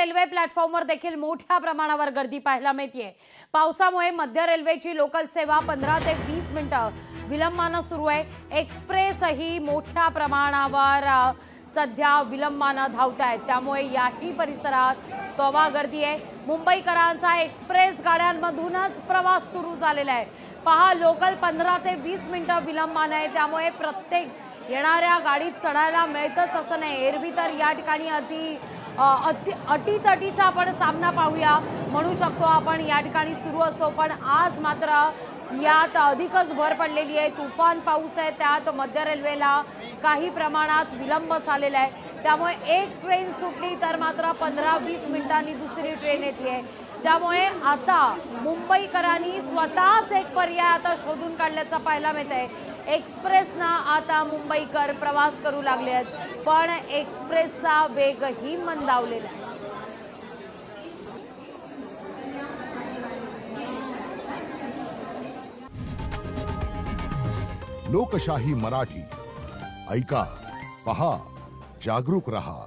Railway प्लॅटफॉर्मवर देखील मोठ्या प्रमाणावर गर्दी पाहायला मिळते। पावसामुळे मध्य रेल्वेची लोकल सेवा 15 ते 20 मिनिटं विलंबाने सुरू आहे। एक्सप्रेसही मोठ्या प्रमाणावर सध्या विलंबाने धावत आहेत, त्यामुळे याही परिसरात तोवा गर्दी आहे। मुंबईकरांचा एक्सप्रेस गाड्यांमधूनच प्रवास सुरू झालेला आहे। पहा, लोकल 15 ते 20 मिनिटं विलंबाने आहे, त्यामुळे प्रत्येक येणाऱ्या गाडीत चढायला मिळतच असं नाही। एरवी तर या ठिकाणी अटीतटीचा आपण सामना पाहूया म्हणू शकतो आपण, या ठिकाणी सुरू असतो, पण आज मात्र यात अधिकच भर पडलेली आहे। तुफान पाऊस आहे, त्यात मध्य रेल्वेला काही प्रमाणात विलंब झालेला आहे, त्यामुळे एक ट्रेन सुटली तर मात्र 15-20 मिनिटांनी दुसरी ट्रेन येते। त्यामुळे आता मुंबईकरांनी स्वतःच एक पर्याय आता शोधून काढल्याचं पाहायला मिळतंय। एक्सप्रेसना आता मुंबईकर प्रवास करू लागले आहेत, पण एक्सप्रेसचा वेगही मंदावलेला आहे। लोकशाही मराठी ऐका, पहा, जागरूक रहा।